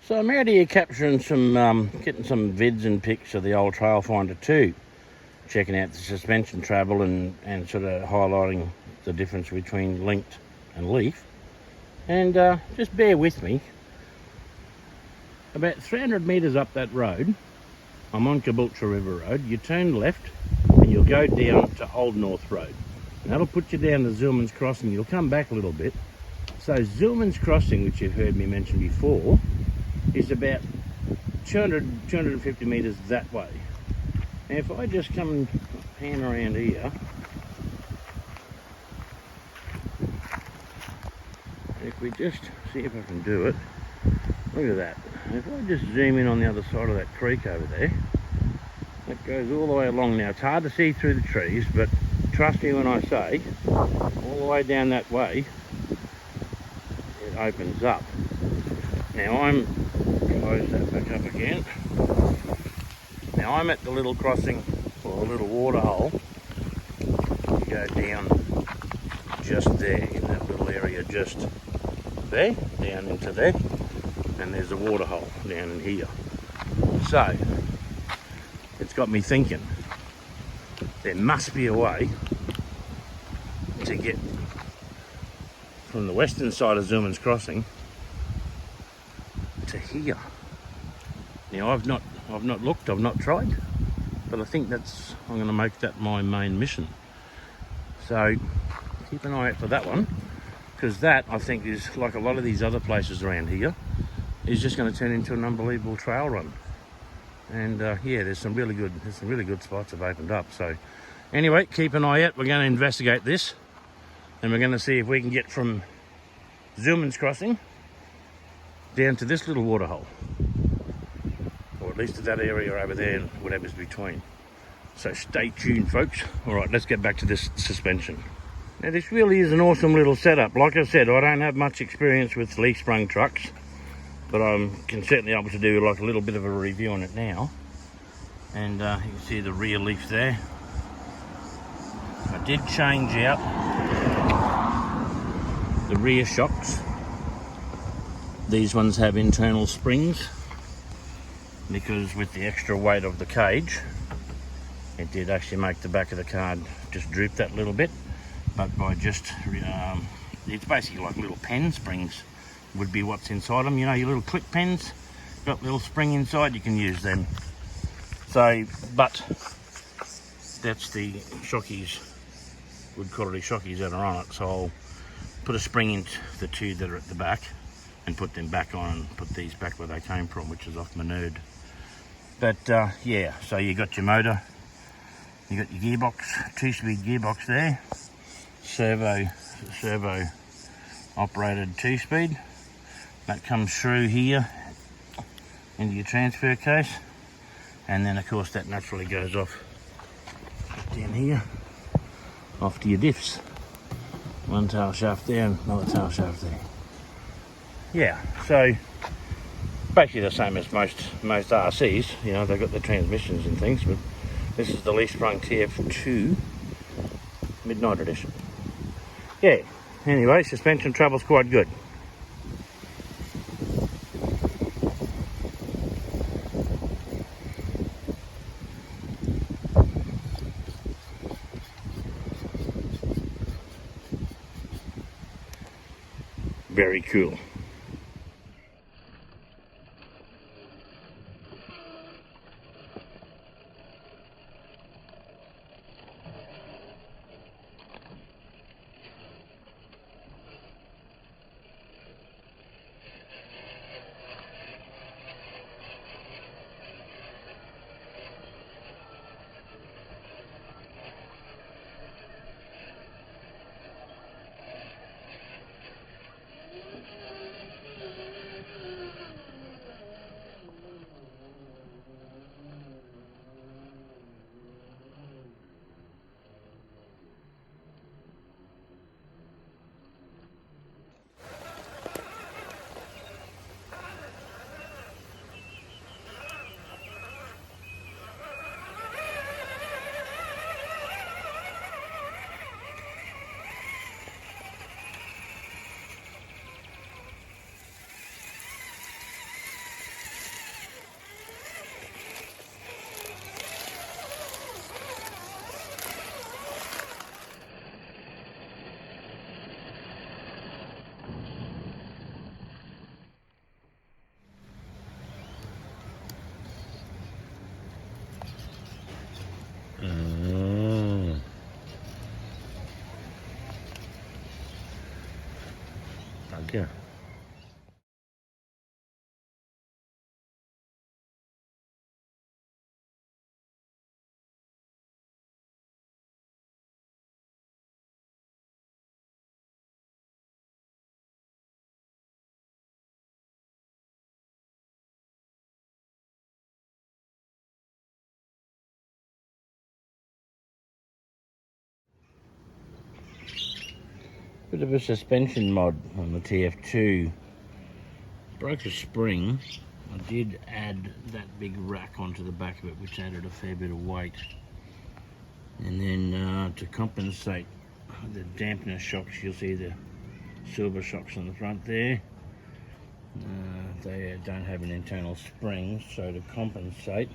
So I'm out here capturing some, getting some vids and pics of the old Trailfinder 2, checking out the suspension travel and sort of highlighting the difference between linked and leaf. And just bear with me. About 300 metres up that road, I'm on Caboolture River Road. You turn left and you'll go down to Old North Road. And that'll put you down to Zillman's Crossing. You'll come back a little bit. So Zillman's Crossing, which you've heard me mention before, is about 250 metres that way. Now if I just come and pan around here, if we just see if I can do it, look at that. If I just zoom in on the other side of that creek over there, that goes all the way along. Now it's hard to see through the trees, but trust me when I say, all the way down that way, it opens up. Now I'm, close that back up again. Now I'm at the little crossing, or a little water hole. You go down just there, in that little area just there, down into there, and there's a water hole down in here. So, it's got me thinking, there must be a way to get from the western side of Zillman's Crossing to here. Now I've not looked, I've not tried, but I think I'm going to make that my main mission. So keep an eye out for that one, because that, I think, is like a lot of these other places around here, is just going to turn into an unbelievable trail run. And yeah, there's some really good spots have opened up. So anyway, keep an eye out. We're going to investigate this, and we're going to see if we can get from Zillman's Crossing down to this little water hole, or at least to that area over there and whatever's between. So stay tuned, folks. All right, let's get back to this suspension. Now this really is an awesome little setup. Like I said, I don't have much experience with leaf sprung trucks, but I can certainly able to do like a little bit of a review on it now. And you can see the rear leaf there. I did change out the rear shocks. These ones have internal springs, because with the extra weight of the cage, it did actually make the back of the car just droop that little bit. But by just, it's basically like little pen springs would be what's inside them. You know, your little clip pens, got a little spring inside, you can use them. So, but that's the shockies, good quality shockies that are on it. So I'll put a spring into the two that are at the back and put them back on, and put these back where they came from, which is off my nerd. But yeah, so you got your motor, you got your gearbox, 2-speed gearbox there, servo operated 2-speed. That comes through here into your transfer case, and then of course that naturally goes off down here, off to your diffs. One tail shaft there and another tail shaft there. Yeah, so basically the same as most RCs, you know, they've got the transmissions and things, but this is the Leaf Sprung TF2 Midnight Edition. Yeah, anyway, suspension travel's quite good. Very cool. go. Bit of a suspension mod on the TF2. Broke a spring. I did add that big rack onto the back of it, which added a fair bit of weight. And then to compensate the dampener shocks, you'll see the silver shocks on the front there. They don't have an internal spring, so to compensate,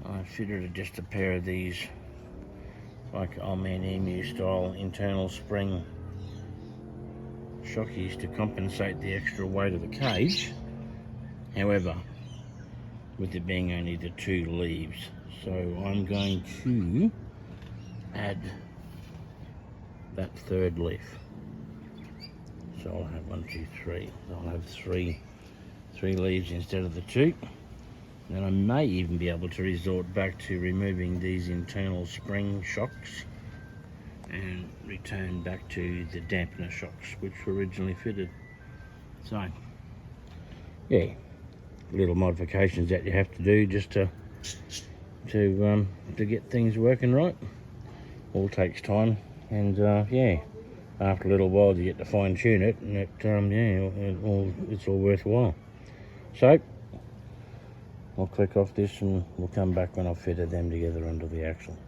I fitted just a pair of these, like Old Man Emu style internal spring shockies to compensate the extra weight of the cage. However, with it being only the 2 leaves, so I'm going to add that 3rd leaf. So I'll have 1, 2, 3. I'll have three leaves instead of the 2. And I may even be able to resort back to removing these internal spring shocks and return back to the dampener shocks which were originally fitted. So yeah, little modifications that you have to do just to get things working right. All takes time, and yeah, after a little while you get to fine tune it, and it's all worthwhile. So I'll click off this and we'll come back when I've fitted them together under the axle.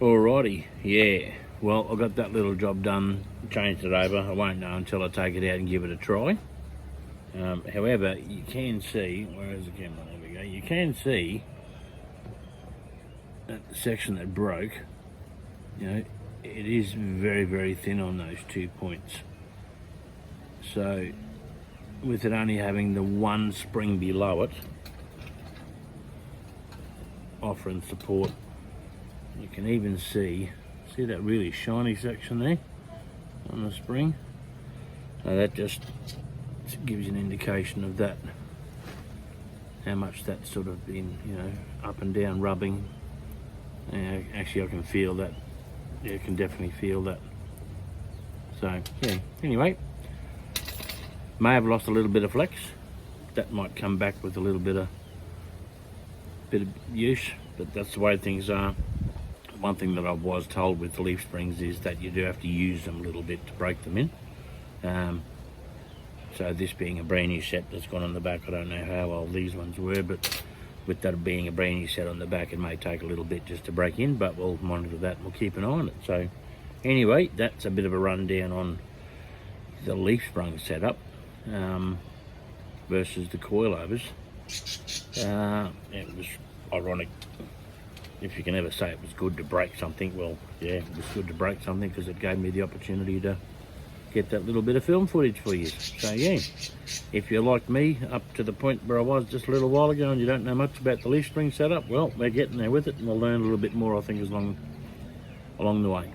Alrighty, yeah. Well, I got that little job done, changed it over. I won't know until I take it out and give it a try. However, you can see, where is the camera? There we go. You can see that section that broke, it is very, very thin on those 2 points. So, with it only having the 1 spring below it, offering support, you can even see that really shiny section there on the spring. Now that just gives you an indication of that, how much that's sort of been, up and down rubbing. Actually, I can feel that. Yeah, I can definitely feel that. So yeah. Anyway, may have lost a little bit of flex. That might come back with a little bit of use, but that's the way things are. One thing that I was told with the leaf springs is that you do have to use them a little bit to break them in. So this being a brand new set that's gone on the back, I don't know how old these ones were, but with that being a brand new set on the back, it may take a little bit just to break in, but we'll monitor that and we'll keep an eye on it. So anyway, that's a bit of a rundown on the leaf sprung setup versus the coilovers. It was ironic. If you can ever say it was good to break something, well, yeah, it was good to break something because it gave me the opportunity to get that little bit of film footage for you. So yeah, if you're like me, up to the point where I was just a little while ago and you don't know much about the leaf spring setup, well, we're getting there with it, and we'll learn a little bit more, I think, along the way.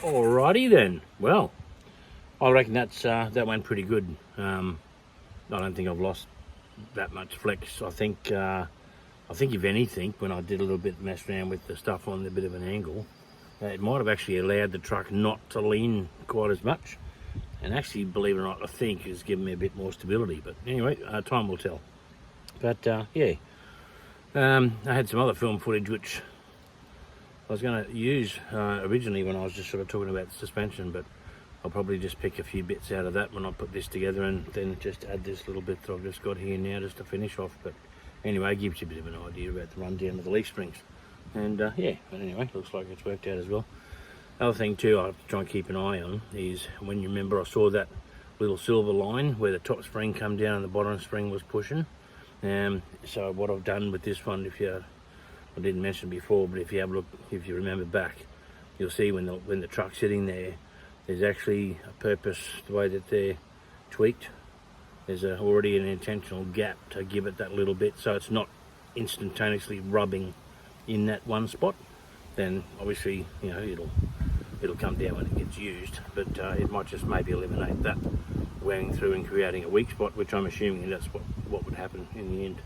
Alrighty then. Well, I reckon that went pretty good. I don't think I've lost that much flex. I think if anything, when I did a little bit mess around with the stuff on a bit of an angle, it might have actually allowed the truck not to lean quite as much. And actually, believe it or not, I think it's given me a bit more stability. But anyway, time will tell. But yeah, I had some other film footage which I was going to use originally when I was just sort of talking about the suspension, but I'll probably just pick a few bits out of that when I put this together, and then just add this little bit that I've just got here now just to finish off. But anyway, it gives you a bit of an idea about the rundown of the leaf springs. And yeah, but anyway, looks like it's worked out as well. Other thing too I have to try and keep an eye on is, when you remember I saw that little silver line where the top spring come down and the bottom spring was pushing. So what I've done with this one, I didn't mention before, but if you have a look, if you remember back, you'll see when the truck's sitting there, there's actually a purpose, the way that they're tweaked. There's already an intentional gap to give it that little bit, so it's not instantaneously rubbing in that one spot. Then obviously, you know, it'll come down when it gets used, but it might just maybe eliminate that wearing through and creating a weak spot, which I'm assuming that's what would happen in the end.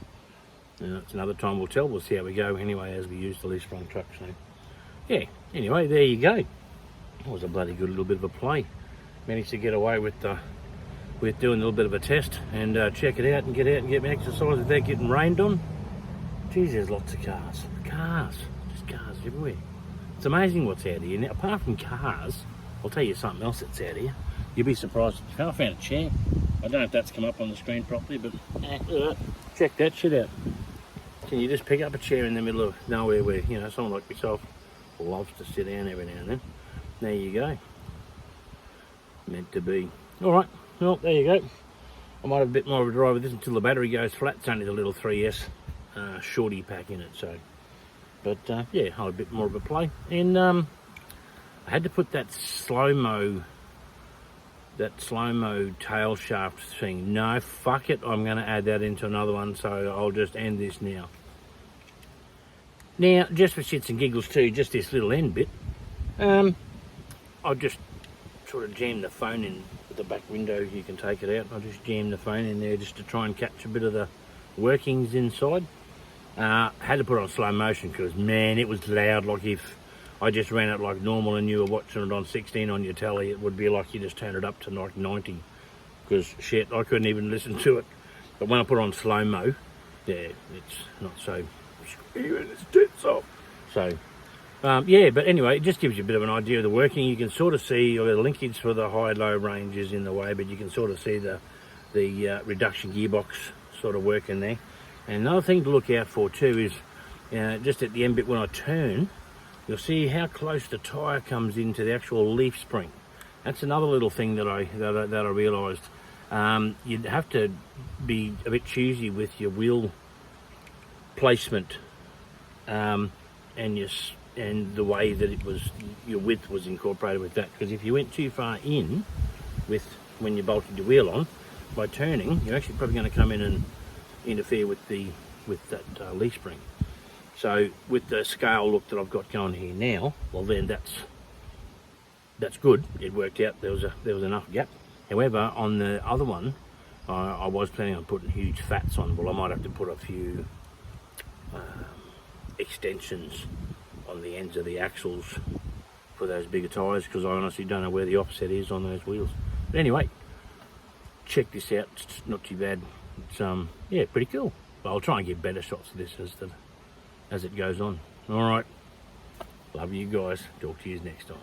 It's another time will tell. We'll see how we go anyway as we use the leaf sprung truck. So yeah, anyway, there you go. It was a bloody good little bit of a play. Managed to get away with doing a little bit of a test and check it out and get my exercise without getting rained on. Geez, there's lots of cars, just cars everywhere. It's amazing what's out here now. Apart from cars, I'll tell you something else that's out here. You'll be surprised. I found a chair. I don't know if that's come up on the screen properly, but check that shit out. Can you just pick up a chair in the middle of nowhere where, you know, someone like myself loves to sit down every now and then? There you go. Meant to be. All right, well, there you go. I might have a bit more of a drive with this until the battery goes flat. It's only the little 3S shorty pack in it, so. But yeah, I'll have a bit more of a play. And I had to put that slow-mo tail shaft thing. No, fuck it, I'm going to add that into another one, so I'll just end this now. Now, just for shits and giggles too, just this little end bit, I'll just sort of jam the phone in with the back window. You can take it out. I'll just jam the phone in there just to try and catch a bit of the workings inside. Had to put it on slow motion because, man, it was loud. Like if I just ran it like normal and you were watching it on 16 on your telly, it would be like you just turned it up to like 90. Because shit, I couldn't even listen to it. But when I put it on slow-mo, yeah, it's not so screaming its tits off. So, yeah, but anyway, it just gives you a bit of an idea of the working. You can sort of see the linkage for the high-low range is in the way, but you can sort of see the reduction gearbox sort of working there. And another thing to look out for too is just at the end bit when I turn, you'll see how close the tyre comes into the actual leaf spring. That's another little thing that I realised. You'd have to be a bit choosy with your wheel placement and the way that it was, your width was incorporated with that. Because if you went too far in with when you bolted your wheel on, by turning, you're actually probably going to come in and interfere with that leaf spring. So with the scale look that I've got going here now, well then that's good. It worked out. There was enough gap. However, on the other one, I was planning on putting huge fats on. Well, I might have to put a few extensions on the ends of the axles for those bigger tyres, because I honestly don't know where the offset is on those wheels. But anyway, check this out. It's not too bad. It's yeah, pretty cool. But I'll try and get better shots of this as it goes on. All right, love you guys. Talk to you next time.